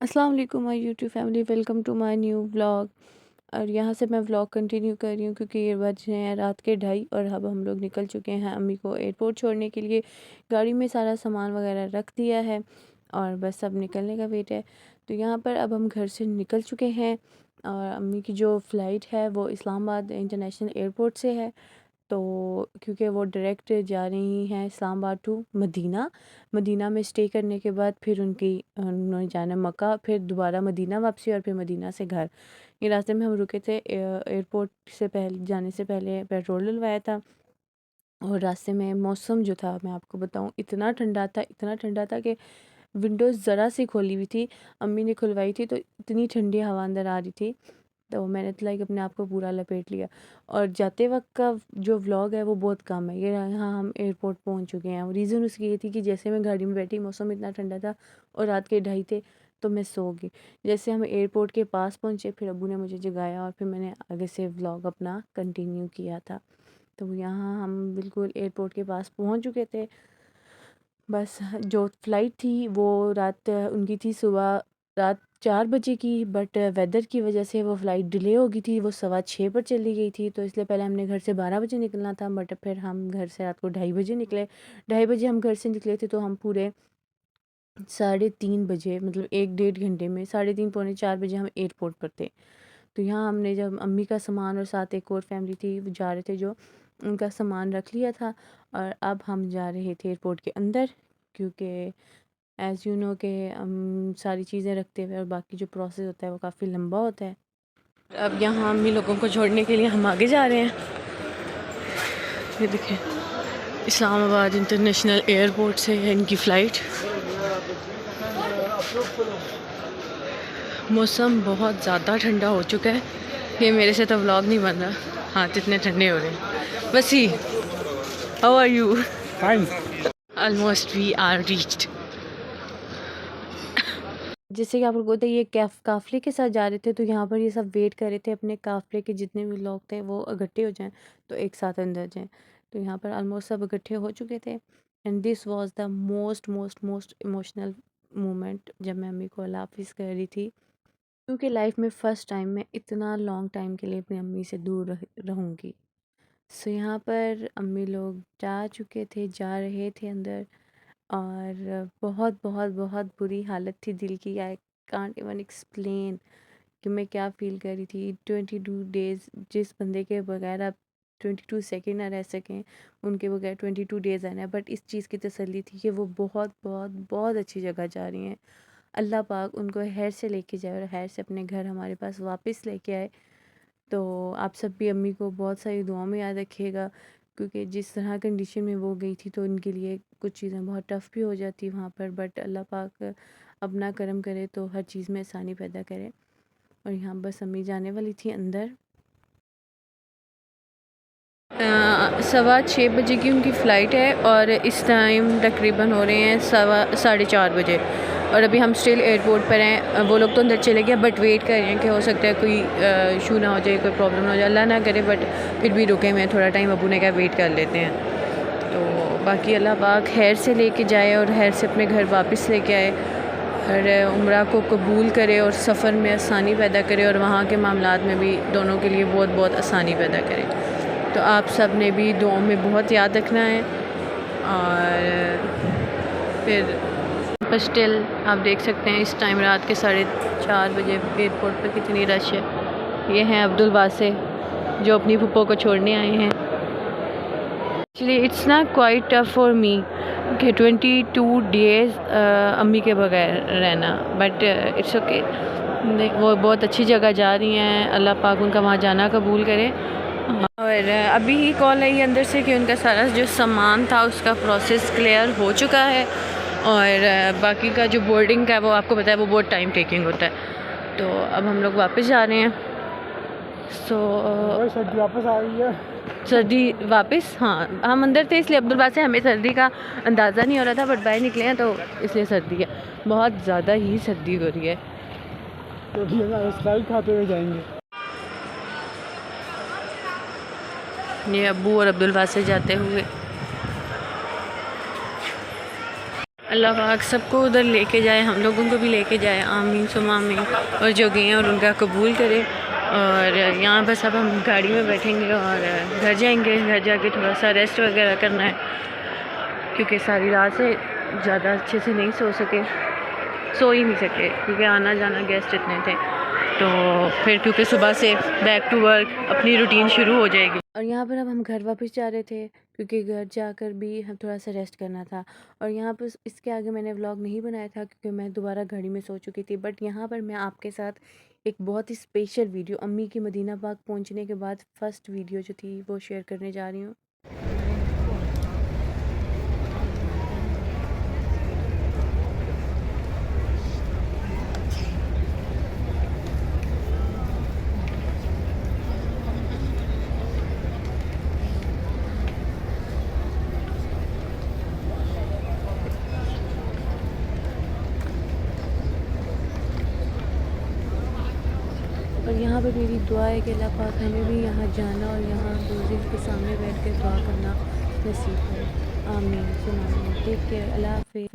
अस्सलाम वालेकुम my YouTube family, welcome to my new vlog. और यहाँ से मैं व्लॉग कंटिन्यू कर रही हूँ क्योंकि ये बज रहे हैं रात के 2:30 और अब हम लोग निकल चुके हैं अम्मी को एयरपोर्ट छोड़ने के लिए। गाड़ी में सारा सामान वगैरह रख दिया है और बस अब निकलने का वेट है। तो यहाँ पर अब हम घर से निकल चुके हैं और अम्मी की जो फ़्लाइट है वो इस्लामाबाद इंटरनेशनल एयरपोर्ट से है। तो क्योंकि वो डायरेक्ट जा रही हैं इस्लामाबाद टू मदीना। मदीना में स्टे करने के बाद फिर उन्होंने जाना मक्का, फिर दोबारा मदीना वापसी और फिर मदीना से घर। ये रास्ते में हम रुके थे, एयरपोर्ट से पहले जाने से पहले पेट्रोल डलवाया था। और रास्ते में मौसम जो था मैं आपको बताऊं, इतना ठंडा था कि विंडोज़ ज़रा सी खोली हुई थी, अम्मी ने खुलवाई थी तो इतनी ठंडी हवा अंदर आ रही थी। तो मैंने तो लाइक अपने आप को पूरा लपेट लिया। और जाते वक्त का जो व्लॉग है वो बहुत कम है। ये यहाँ हम एयरपोर्ट पहुँच चुके हैं। रीज़न उसकी ये थी कि जैसे मैं गाड़ी में बैठी, मौसम इतना ठंडा था और रात के 2:30 थे, तो मैं सो गई। जैसे हम एयरपोर्ट के पास पहुँचे फिर अब्बू ने मुझे जगाया और फिर मैंने आगे से व्लॉग अपना कंटिन्यू किया था। तो यहाँ हम बिल्कुल एयरपोर्ट के पास पहुँच चुके थे। बस जो फ़्लाइट थी वो रात उनकी थी सुबह रात 4 बजे की, बट वेदर की वजह से वो फ़्लाइट डिले हो गई थी, वो 6:15 पर चली गई थी। तो इसलिए पहले हमने घर से 12 बजे निकलना था, बट फिर हम घर से रात को 2:30 बजे निकले। 2:30 बजे हम घर से निकले थे तो हम पूरे 3:30 बजे, मतलब 1 डेढ़ घंटे में 3:30 पौने 4 बजे हम एयरपोर्ट पर थे। तो यहाँ हमने जब अम्मी का सामान और साथ एक और फैमिली थी वो जा रहे थे, जो उनका सामान रख लिया था और अब हम जा रहे थे एयरपोर्ट के अंदर, क्योंकि एज़ यू नो के सारी चीज़ें रखते हुए और बाकी जो प्रोसेस होता है वो काफ़ी लंबा होता है। अब यहाँ अम्मी लोगों को छोड़ने के लिए हम आगे जा रहे हैं। ये देखें, इस्लामाबाद इंटरनेशनल एयरपोर्ट से है इनकी फ़्लाइट। मौसम बहुत ज़्यादा ठंडा हो चुका है, ये मेरे से तो व्लॉग नहीं बन रहा, हाथ इतने ठंडे हो रहे हैं। Wasi, how are you? Fine. Almost we are reached. जैसे कि आपको पता है ये काफ़िले के साथ जा रहे थे, तो यहाँ पर ये सब वेट कर रहे थे अपने काफ़िले के जितने भी लोग थे वो इकट्ठे हो जाएं तो एक साथ अंदर जाएं। तो यहाँ पर ऑलमोस्ट सब इकट्ठे हो चुके थे and this was the most most most emotional moment जब मैं अम्मी को अल्लाह हाफिज़ कह रही थी, क्योंकि लाइफ में फ़र्स्ट टाइम मैं इतना लॉन्ग टाइम के लिए अपनी अम्मी से दूर रहूँगी। सो यहाँ पर अम्मी लोग जा रहे थे अंदर और बहुत बहुत बहुत बुरी हालत थी दिल की। आई कांट इवन एक्सप्लेन कि मैं क्या फ़ील कर रही थी। 22 डेज़, जिस बंदे के बगैर आप 22 सेकंड ना रह सकें, उनके बगैर 22 डेज़ आना है। बट इस चीज़ की तसल्ली थी कि वो बहुत बहुत बहुत अच्छी जगह जा रही हैं। अल्लाह पाक उनको खैर से लेके जाए और खैर से अपने घर हमारे पास वापस लेके आए। तो आप सब भी अम्मी को बहुत सारी दुआओं में याद रखिएगा, क्योंकि जिस तरह कंडीशन में वो गई थी तो उनके लिए कुछ चीज़ें बहुत टफ़ भी हो जाती वहाँ पर। बट अल्लाह पाक अपना करम करे तो हर चीज़ में आसानी पैदा करे। और यहाँ बस अम्मी जाने वाली थी अंदर। 6:15 बजे की उनकी फ़्लाइट है और इस टाइम तकरीबन हो रहे हैं 4:30 बजे और अभी हम स्टिल एयरपोर्ट पर हैं। वो लोग तो अंदर चले गए बट वेट कर रहे हैं कि हो सकता है कोई इशू ना हो जाए, कोई प्रॉब्लम ना हो जाए, अल्लाह ना करे, बट फिर भी रुके हुए हैं थोड़ा टाइम। अबू ने कहा वेट कर लेते हैं। तो बाकी अल्लाह पाक खैर से लेके जाए और खैर से अपने घर वापस लेके आए, हर उम्रा को कबूल करे और सफ़र में आसानी पैदा करे और वहाँ के मामलात में भी दोनों के लिए बहुत बहुत आसानी पैदा करे। तो आप सब ने भी दुआओं में बहुत याद रखना है। और फिर पर स्टिल आप देख सकते हैं इस टाइम रात के 4:30 बजे एयरपोर्ट पर कितनी रश है। ये हैं अब्दुल वासे जो अपनी फुप्पो को छोड़ने आए हैं। Actually it's not quite tough for me कि 22 डेज़ अम्मी के बगैर रहना, बट इट्स ओके। वो बहुत अच्छी जगह जा रही हैं, अल्लाह पाक उनका वहाँ जाना कबूल करे। और अभी ही कॉल आई अंदर से कि उनका सारा जो सामान था उसका प्रोसेस क्लियर हो चुका है और बाकी का जो बोर्डिंग का है वो आपको पता है वो बहुत टाइम टेकिंग होता है। तो अब हम लोग वापस जा रहे हैं। सर्दी वापस आ गई है। सर्दी वापस, हाँ हम अंदर थे इसलिए अब्दुल बात से हमें सर्दी का अंदाज़ा नहीं हो रहा था, बट बाहर निकले हैं तो इसलिए सर्दी है, बहुत ज़्यादा ही सर्दी हो रही है। तो स्लाइड खाते हुए जाएंगे। ये अब्बू और अब्दुल वासे जाते हुए। अल्लाह पाक सबको उधर लेके जाए, हम लोगों को भी लेके जाए, आमीन सुम्मा आमीन। और जो गए हैं और उनका कबूल करे। और यहाँ बस अब हम गाड़ी में बैठेंगे और घर जाएंगे। घर जाके थोड़ा सा रेस्ट वगैरह करना है, क्योंकि सारी रात से ज़्यादा अच्छे से नहीं सो ही नहीं सके, क्योंकि आना जाना गेस्ट इतने थे। तो फिर क्योंकि सुबह से बैक टू वर्क अपनी रूटीन शुरू हो जाएगी। और यहाँ पर अब हम घर वापस जा रहे थे, क्योंकि घर जाकर भी हम थोड़ा सा रेस्ट करना था। और यहाँ पर इसके आगे मैंने व्लॉग नहीं बनाया था, क्योंकि मैं दोबारा घड़ी में सो चुकी थी। बट यहाँ पर मैं आपके साथ एक बहुत ही स्पेशल वीडियो, अम्मी की मदीना पाक पहुँचने के बाद फर्स्ट वीडियो जो थी वो शेयर करने जा रही हूँ। और यहाँ पर मेरी दुआ है कि अल्लाह पाक हमें भी यहाँ जाना और यहाँ रोज़े के सामने बैठ कर दुआ करना नसीब है। आमीन सुना। टेक केयर, अल्लाह हाफ़िज़।